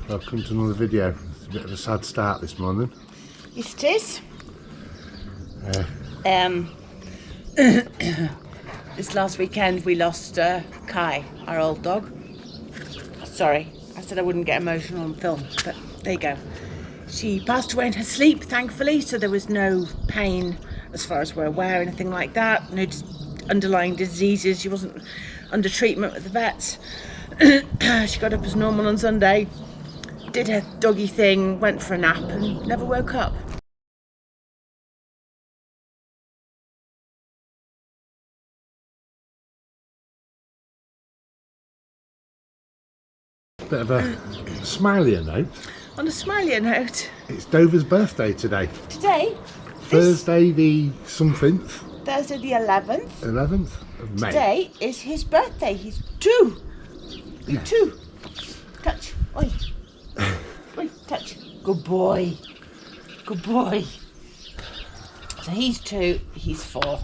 welcome to another video. It's a bit of a sad start this morning. Yes, it is. This last weekend we lost Kai, our old dog. Sorry, I said I wouldn't get emotional on film, but there you go. She passed away in her sleep, thankfully, so there was no pain as far as we're aware, anything like that. No underlying diseases. She wasn't under treatment with the vets. She got up as normal on Sunday, did her doggy thing, went for a nap and never woke up. Bit of a smilier note. On a smilier note, It's Dover's birthday today. today, Thursday the something, Thursday the 11th, 11th of May. today is his birthday. He's 2. Yeah. 2. Touch. Oi. Oi, touch. Good boy. Good boy. So he's 2, he's 4.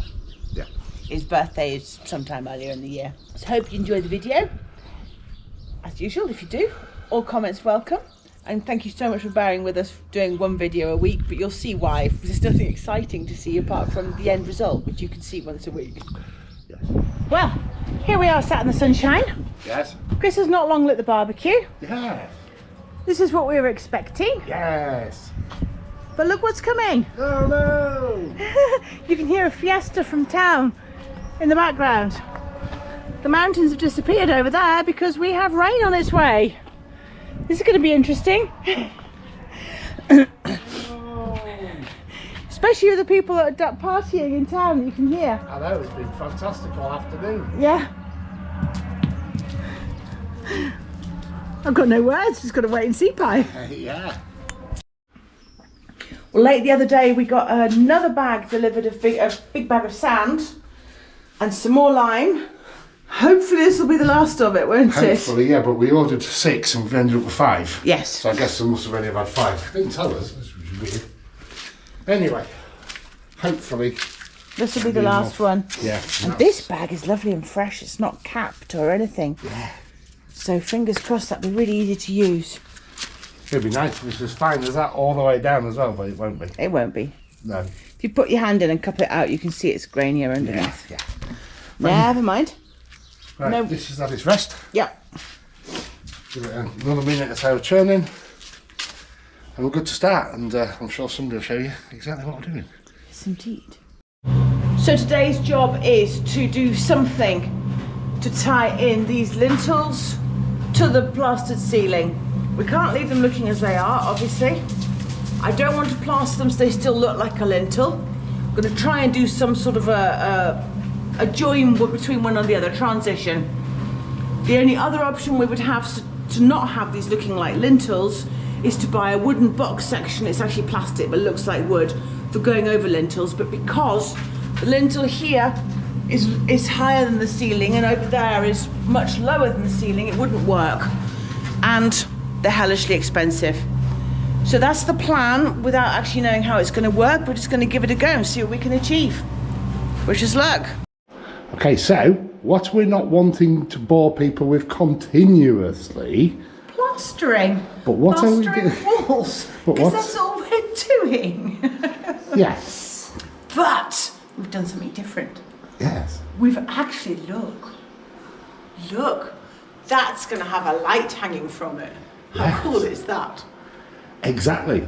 Yeah. His birthday is sometime earlier in the year. So hope you enjoy the video. As usual, if you do, all comments welcome. And thank you so much for bearing with us doing one video a week, but you'll see why. There's nothing exciting to see apart from the end result, which you can see once a week. Yes. Well, here we are sat in the sunshine. Yes. Chris has not long lit the barbecue. Yes. This is what we were expecting. Yes. But look what's coming. Oh no! You can hear a fiesta from town in the background. The mountains have disappeared over there because we have rain on its way. This is going to be interesting. Especially with the people that are partying in town that you can hear. I know, it's been fantastic all afternoon. Yeah. I've got no words, just got to wait and see, Pie. Yeah. Well, late the other day we got another bag delivered of a big bag of sand and some more lime. Hopefully this will be the last of it, won't it? Hopefully, yeah, but we ordered 6 and we've ended up with 5. Yes. So I guess they must have only had 5. They didn't tell us, which was weird. Anyway, hopefully This will be the last one. Yeah. And this bag is lovely and fresh. It's not capped or anything. Yeah. So fingers crossed that'll be really easy to use. It'd be nice if it's as fine as that all the way down as well, but it won't be. It won't be. No. If you put your hand in and cup it out, you can see it's grainier underneath. Yeah. Never mind. Right, No. this is at its rest. Yep. Give it another minute or so of churning. And we're good to start. And I'm sure somebody will show you exactly what we're doing. Yes, indeed. So today's job is to do something to tie in these lintels to the plastered ceiling. We can't leave them looking as they are, obviously. I don't want to plaster them so they still look like a lintel. I'm going to try and do some sort of a join between one and the other, transition. The only other option we would have to not have these looking like lintels is to buy a wooden box section. It's actually plastic but looks like wood for going over lintels, but because the lintel here is higher than the ceiling and over there is much lower than the ceiling, it wouldn't work, and they're hellishly expensive. So that's the plan. Without actually knowing how it's going to work, we're just going to give it a go and see what we can achieve. Wish us luck. Okay, so what we're not wanting to bore people with continuously. Plastering. But what are we Plastering doing? walls. But Because what? that's all we're doing. Yes. But we've done something different. Yes. We've actually, look, that's going to have a light hanging from it. How Yes. cool is that? Exactly.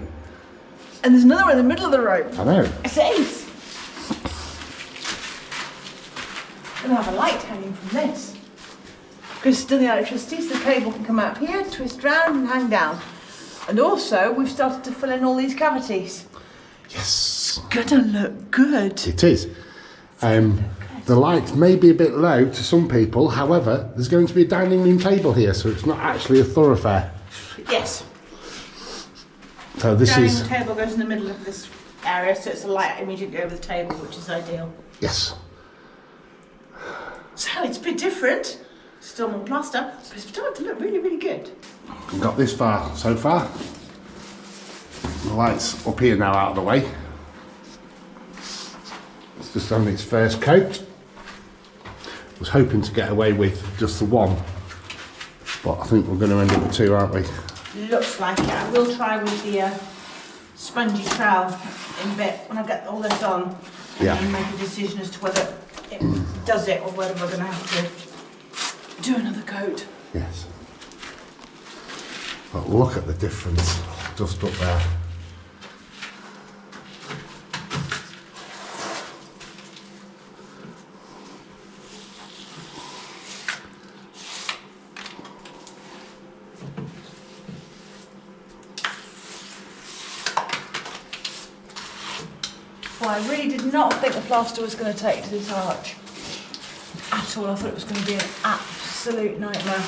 And there's another one in the middle of the rope. I know. It's ace. Going to have a light hanging from this. Because it's done the electricity, so the cable can come out here, twist round and hang down. And also, we've started to fill in all these cavities. Yes. It's gonna look good. It is. The light may be a bit low to some people, however, there's going to be a dining room table here, so it's not actually a thoroughfare. Yes. So this Dining is... room table goes in the middle of this area, so it's a light immediately over the table, which is ideal. Yes. So it's a bit different. Still more plaster, but it's starting to look really, really good. We've got this far so far. The light's up here now out of the way. It's just on its first coat. I was hoping to get away with just the one, but I think we're going to end up with 2, aren't we? looks like it. I will try with the spongy trowel in a bit when I get all this on. Yeah. And make a decision as to whether it does it or whether we're going to have to do another coat. Yes. But look at the difference just up there. Well, I really did not think the plaster was going to take to this arch at all. I thought it was going to be an absolute nightmare.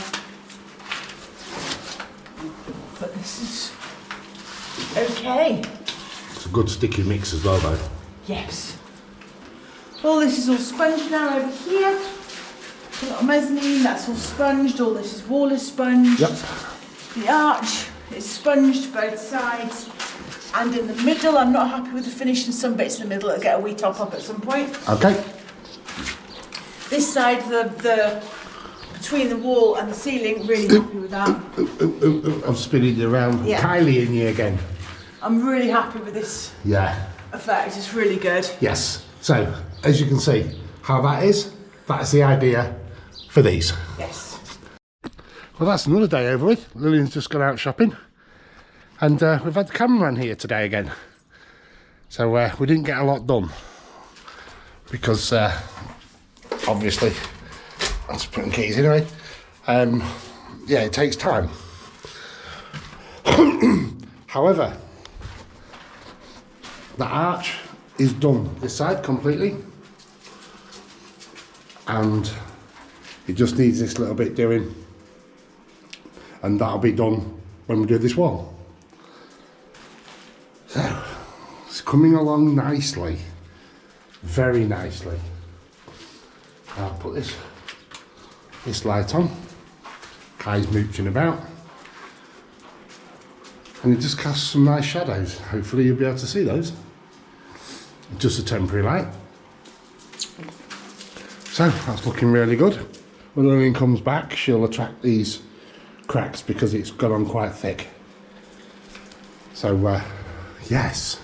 But this is okay. It's a good sticky mix as well though. Yes. Well, this is all sponged now over here. We've got a mezzanine, that's all sponged. All this wall is sponged. Yep. The arch is sponged both sides. And in the middle, I'm not happy with the finish in some bits in the middle. It'll get a wee top up at some point. Okay. This side, the between the wall and the ceiling, really happy with that. I'm spinning you around. Yeah. Kylie in you again. I'm really happy with this Yeah. effect. It's really good. Yes. So, as you can see, how that is, that's the idea for these. Yes. Well, that's another day over with. Lillian's just gone out shopping. And we've had the cameraman here today again. So we didn't get a lot done. Because, obviously, that's putting keys anyway. Yeah, it takes time. However, the arch is done this side completely. And it just needs this little bit doing. And that'll be done when we do this wall. So, it's coming along nicely, very nicely. I'll put this light on. Kai's mooching about. And it just casts some nice shadows. Hopefully you'll be able to see those. Just a temporary light. So, that's looking really good. When Lillian comes back, she'll attract these cracks because it's got on quite thick. So, yes.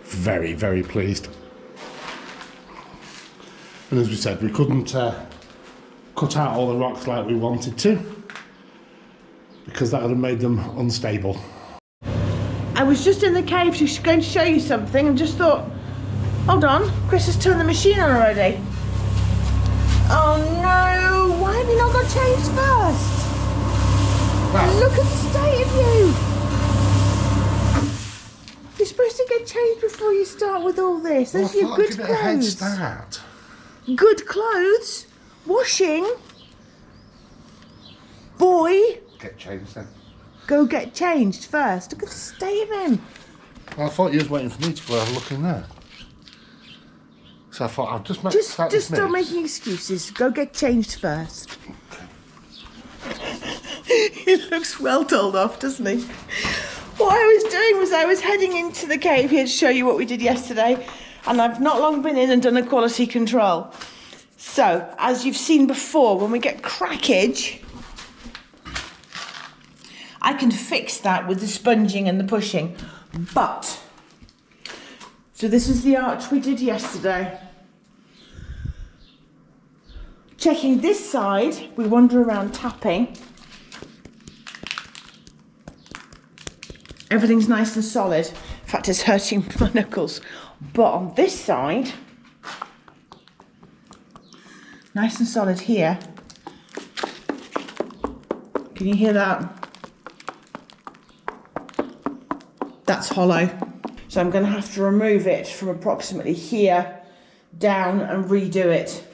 Very, very pleased. And as we said, we couldn't cut out all the rocks like we wanted to because that would have made them unstable. I was just in the cave going to show you something and just thought, hold on, Chris has turned the machine on already. Oh no, why have you not got changed first? Wow. Look at the state of you. You're supposed to get changed before you start with all this. Those are your good Give it a head clothes. start. Good clothes, washing. Boy, Get changed then. go get changed first. Look at the state of him. Well, I thought you was waiting for me to go have a look in there. So I thought I'll just make Just stop making excuses. Go get changed first. He looks well told off, doesn't he? What I was doing was I was heading into the cave here to show you what we did yesterday, and I've not long been in and done a quality control. So, as you've seen before, when we get crackage, I can fix that with the sponging and the pushing. But, so this is the arch we did yesterday. Checking this side, we wander around tapping. Everything's nice and solid. In fact, it's hurting my knuckles. But on this side, nice and solid here. Can you hear that? That's hollow. So I'm going to have to remove it from approximately here down and redo it.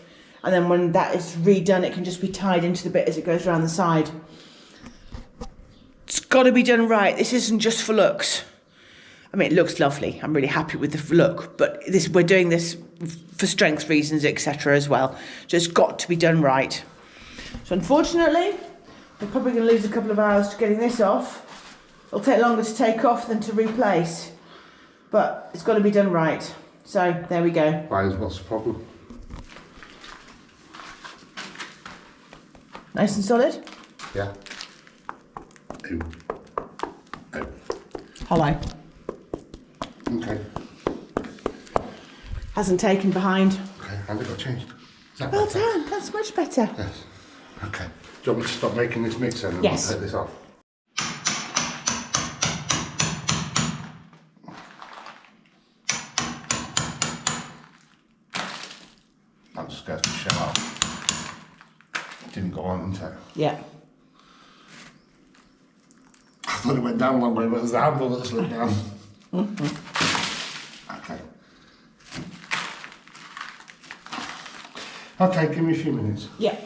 And then when that is redone, it can just be tied into the bit as it goes around the side. It's got to be done right. This isn't just for looks. I mean, it looks lovely. I'm really happy with the look, but we're doing this for strength reasons, etc. as well. So it's got to be done right. So unfortunately, we're probably going to lose a couple of hours to getting this off. It'll take longer to take off than to replace, but it's got to be done right. So there we go. What's the problem? Nice and solid? Yeah. Ooh. Oh. Hollow. Okay. Hasn't taken behind. Okay, and it got changed. Is that Well better? done, that's much better. Yes. Okay. Do you want me to stop making this mix then and Yes. take this off? That just goes to show off. It didn't go on, didn't it? Yeah. I thought it went down one way, but it was the handle that slipped down. Okay. Okay, give me a few minutes. Yeah.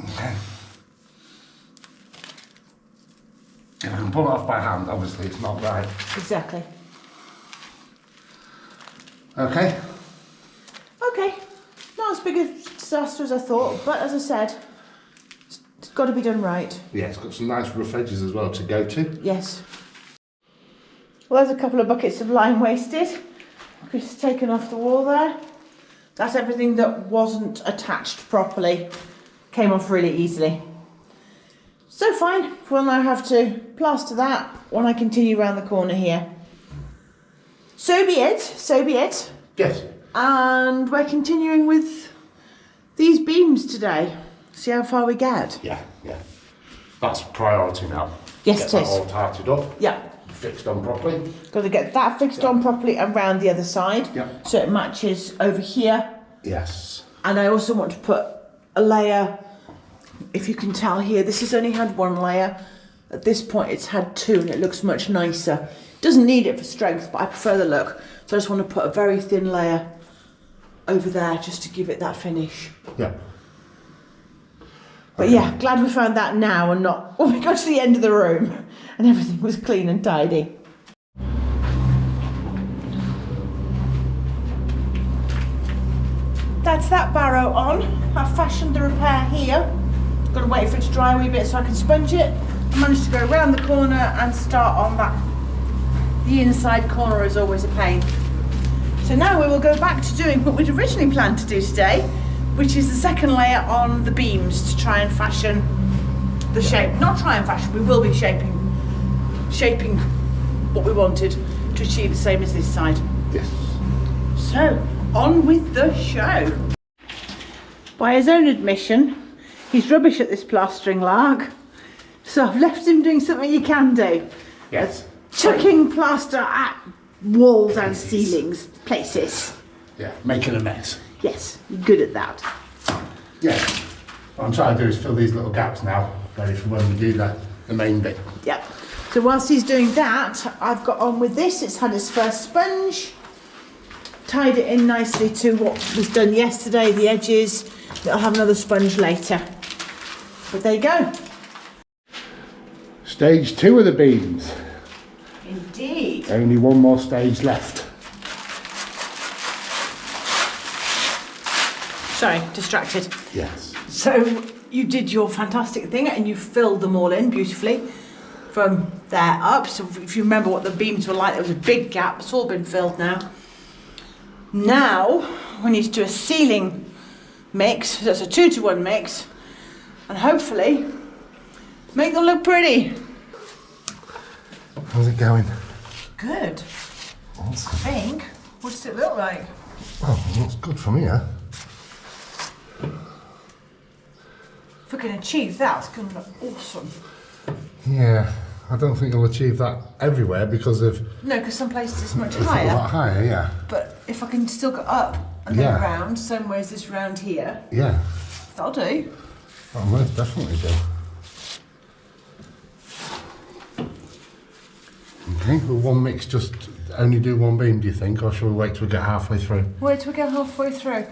Okay. If I can pull it off by hand, obviously it's not right. Exactly. Okay. Okay. Not as big a disaster as I thought, but as I said, it's got to be done right. Yeah, it's got some nice rough edges as well to go to. Yes. Well, there's a couple of buckets of lime wasted. Chris has taken off the wall there. That's everything that wasn't attached properly. Came off really easily. So fine, we'll now have to plaster that when I continue around the corner here. So be it, so be it. Yes. And we're continuing with these beams today. See how far we get. Yeah, yeah. That's priority now. Yes, Get it that is. all tarted up, Yeah. fixed on properly. Got to get that fixed on properly and round the other side. Yeah. So it matches over here. Yes. And I also want to put a layer, if you can tell here, this has only had one layer. At this point it's had two and it looks much nicer. Doesn't need it for strength, but I prefer the look. So I just want to put a very thin layer over there just to give it that finish. Yeah. But yeah, glad we found that now and not when we got to the end of the room and everything was clean and tidy. That's that barrow on. I've fashioned the repair here. Got to wait for it to dry a wee bit so I can sponge it. I managed to go around the corner and start on that. The inside corner is always a pain. So now we will go back to doing what we'd originally planned to do today, which is the second layer on the beams to try and fashion the shape. Not try and fashion, we will be shaping what we wanted to achieve the same as this side. Yes. So, on with the show. By his own admission, he's rubbish at this plastering lark. So I've left him doing something he can do. Yes. Chucking plaster at walls and ceilings, places. Yeah, making a mess. Yes, you're good at that. Yeah. What I'm trying to do is fill these little gaps now, ready for when we do the main bit. Yep. So whilst he's doing that, I've got on with this. It's had its first sponge. Tied it in nicely to what was done yesterday, the edges. It'll have another sponge later. But there you go. Stage 2 of the beams. Indeed. Only one more stage left. Sorry, distracted. Yes. So you did your fantastic thing and you filled them all in beautifully from there up. So if you remember what the beams were like, there was a big gap. It's all been filled now. Now we need to do a ceiling mix. So it's a 2-to-1 mix, and hopefully make them look pretty. How's it going? Good. I think. What does it look like? Well, it looks good from here. If we can achieve that, it's going to look awesome. Yeah, I don't think you'll achieve that everywhere because of... No, because some places it's much It's a higher. lot higher, yeah. But if I can still go up and then Yeah. round, same way as this round here, Yeah, that'll do. I'll most definitely do. Okay, will one mix just only do one beam, do you think, or shall we wait till we get halfway through? Wait till we get halfway through.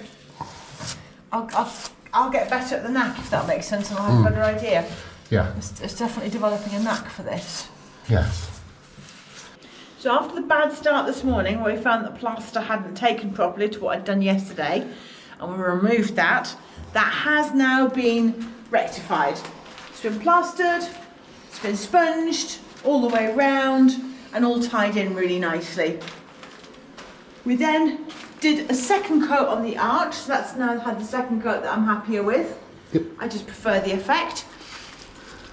I'll get better at the knack, if that makes sense, and I'll have a better idea. Yeah, It's definitely developing a knack for this. yes. So after the bad start this morning, where we found that plaster hadn't taken properly to what I'd done yesterday, and we removed that, that has now been rectified. It's been plastered, it's been sponged, all the way round and all tied in really nicely. We then did a second coat on the arch, so that's now had the second coat that I'm happier with. Yep. I just prefer the effect.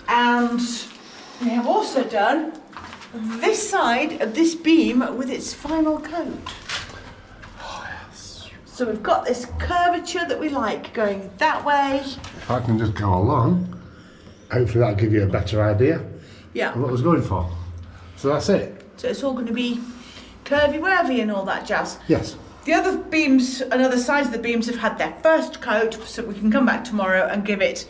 And we have also done this side of this beam with its final coat. Oh, yes. So we've got this curvature that we like going that way. If I can just go along, hopefully that'll give you a better idea of Yeah. what I was going for. So that's it. So it's all going to be curvy-wurvy and all that jazz. Yes. The other beams and other sides of the beams have had their first coat, so we can come back tomorrow and give it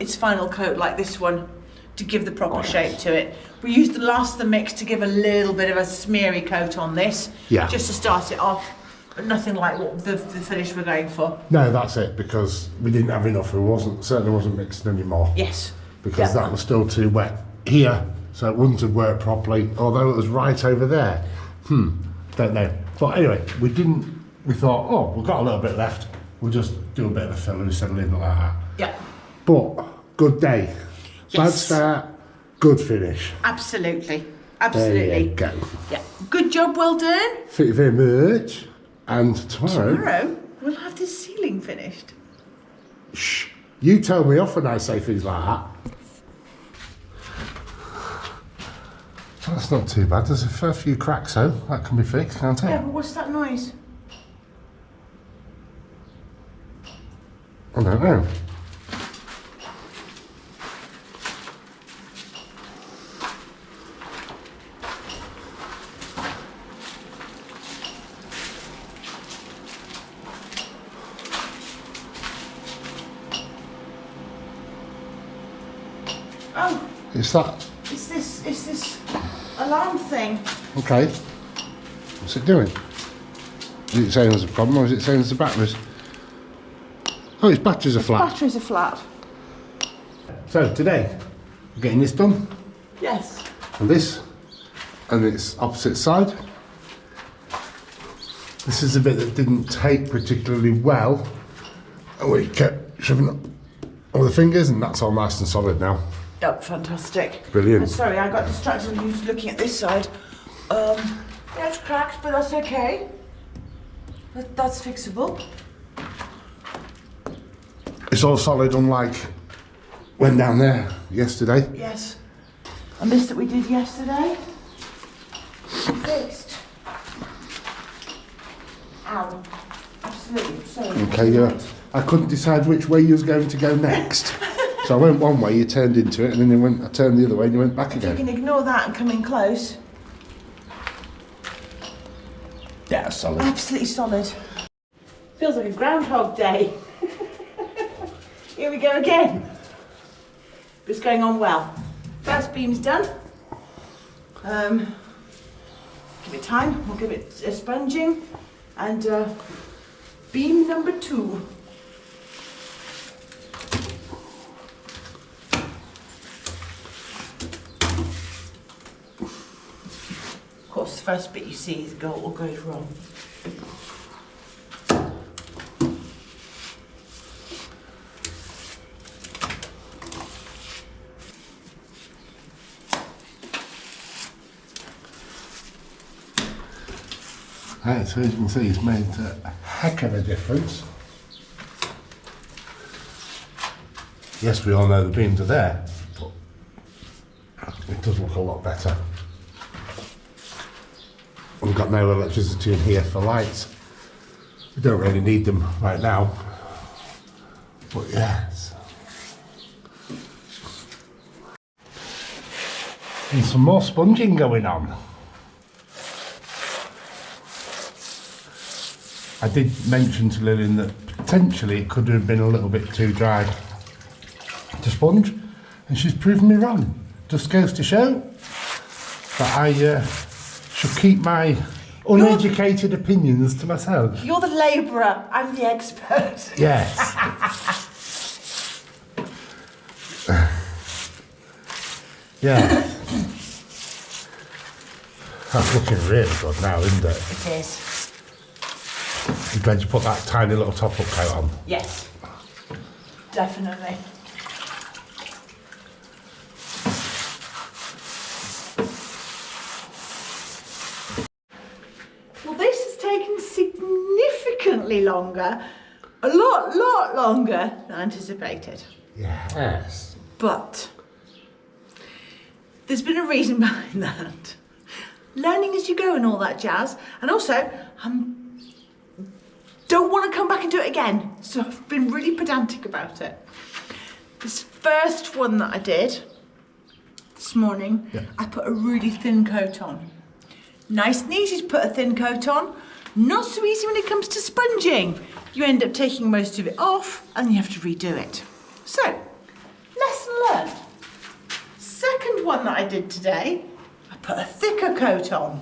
its final coat like this one to give the proper shape to it. We used the last of the mix to give a little bit of a smeary coat on this, just to start it off, but nothing like what the finish we're going for. No, that's it, because we didn't have enough. It certainly wasn't mixing anymore. Yes. Because that was still too wet here, so it wouldn't have worked properly, although it was right over there. Don't know. But anyway, we thought, oh, we've got a little bit left. We'll just do a bit of a filler and settle in like that. Yeah. But, good day. Yes. Bad start, good finish. Absolutely. There Absolutely. you go. Yeah. Good job, well done. Thank you very much. And tomorrow, We'll have this ceiling finished. shh, you tell me off when I say things like that. That's not too bad. There's a fair few cracks though. That can be fixed, can't it? Yeah, but what's that noise? I don't know. Oh, It's that. it's this alarm thing. Okay. What's it doing? Is it saying there's a problem or is it saying there's the batteries? Oh, its batteries are flat. Batteries are flat. So today, we're getting this done. Yes. And this. And its opposite side. This is the bit that didn't take particularly well. And we kept shoving up all the fingers and that's all nice and solid now. Oh, fantastic. Brilliant. I'm sorry, I got distracted when you was looking at this side. Yeah, it's cracked, but that's okay. That's fixable. It's all solid, unlike when down there yesterday. Yes. And this that we did yesterday, fixed. Ow. Absolutely. Sorry. Okay, yeah. I couldn't decide which way you was going to go next. So I went one way, you turned into it, and then I turned the other way and you went back If you again. can ignore that and come in close. Yeah, solid. Absolutely solid. Feels like a Groundhog Day. Here we go again. But it's going on well. First beam's done. Give it time, we'll give it a sponging. And beam number 2. Of course, the first bit you see is what goes wrong. Right, so as you can see, it's made a heck of a difference. Yes, we all know the beams are there, but it does look a lot better. We've got no electricity in here for lights. We don't really need them right now, but yes. And some more sponging going on. I did mention to Lillian that potentially it could have been a little bit too dry to sponge, and she's proven me wrong. Just goes to show that I should keep my uneducated opinions to myself. You're the labourer, I'm the expert. Yes. Yeah. That's looking really good now, isn't it? It is. I'm glad you put that tiny little top-up coat on. Yes. Definitely. significantly longer. A lot longer than anticipated. Yes. But there's been a reason behind that. Learning as you go and all that jazz. And also, don't want to come back and do it again. So I've been really pedantic about it. This first one that I did this morning, I put a really thin coat on. Nice and easy to put a thin coat on. Not so easy when it comes to sponging. You end up taking most of it off and you have to redo it. So, lesson learned. Second one that I did today, I put a thicker coat on.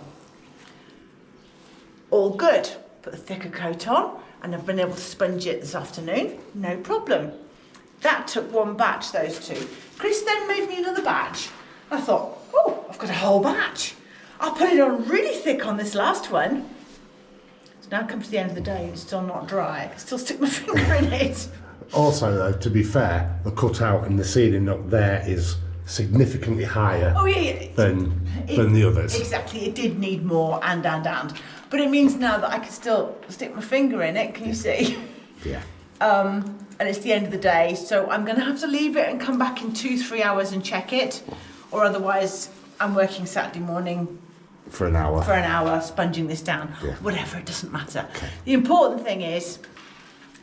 All good. Put a thicker coat on and I've been able to sponge it this afternoon. No problem. That took one batch, those two. Chris then made me another batch. I thought, oh, I've got a whole batch. I'll put it on really thick on this last one. So now it comes to the end of the day and it's still not dry. I can still stick my finger in it. Also, though, to be fair, the cutout and the ceiling up there is significantly higher than the others. Exactly, it did need more and. But it means now that I can still stick my finger in it, can you see? Yeah. And it's the end of the day, so I'm going to have to leave it and come back in 2-3 hours and check it, or otherwise I'm working Saturday morning for an hour sponging this down. Yeah. Whatever, it doesn't matter. Okay. The important thing is,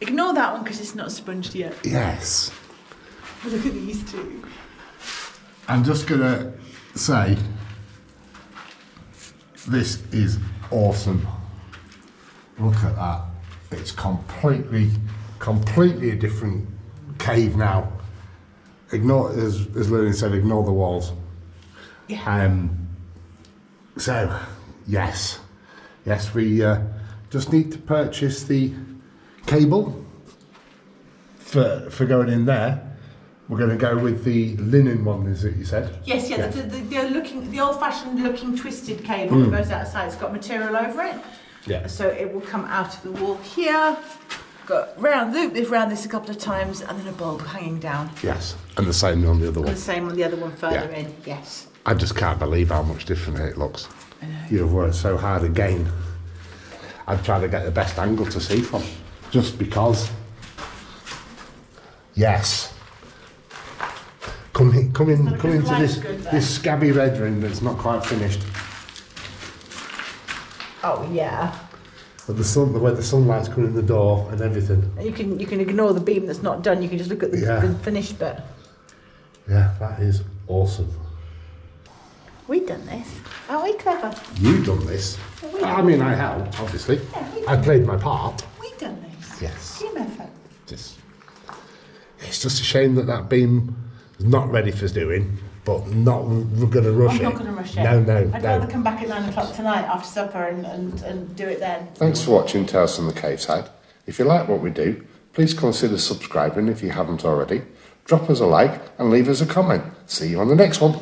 ignore that one because it's not sponged yet. Yes. Look at these two. I'm just gonna say, this is awesome. Look at that. It's completely a different cave now. Ignore, as Lillian said, ignore the walls. Yeah. So, yes, we just need to purchase the cable for going in there. We're going to go with the linen one, is it, you said? Yes, yeah. The old-fashioned looking twisted cable that goes outside. It's got material over it. Yeah. So it will come out of the wall here. Got loop this round this a couple of times, and then a bulb hanging down. Yes, and the same on the other one. And the same on the other one further in. Yes. I just can't believe how much different it looks. I know. You've worked so hard again. I've tried to get the best angle to see from, just because. Yes. Come into this scabby red room that's not quite finished. Oh yeah. But the way the sunlight's coming in the door and everything. And you can ignore the beam that's not done. You can just look at the finished bit. Yeah, that is awesome. We've done this. Aren't we clever? You've done this. I mean, I helped, obviously. Yeah, I played my part. We've done this. Yes. Team effort. It's just a shame that beam is not ready for doing, but we're going to rush it. I'm not going to rush it. No. I'd rather come back at 9 o'clock tonight after supper and do it then. Thanks for watching Tales from the Cave Side. If you like what we do, please consider subscribing if you haven't already. Drop us a like and leave us a comment. See you on the next one.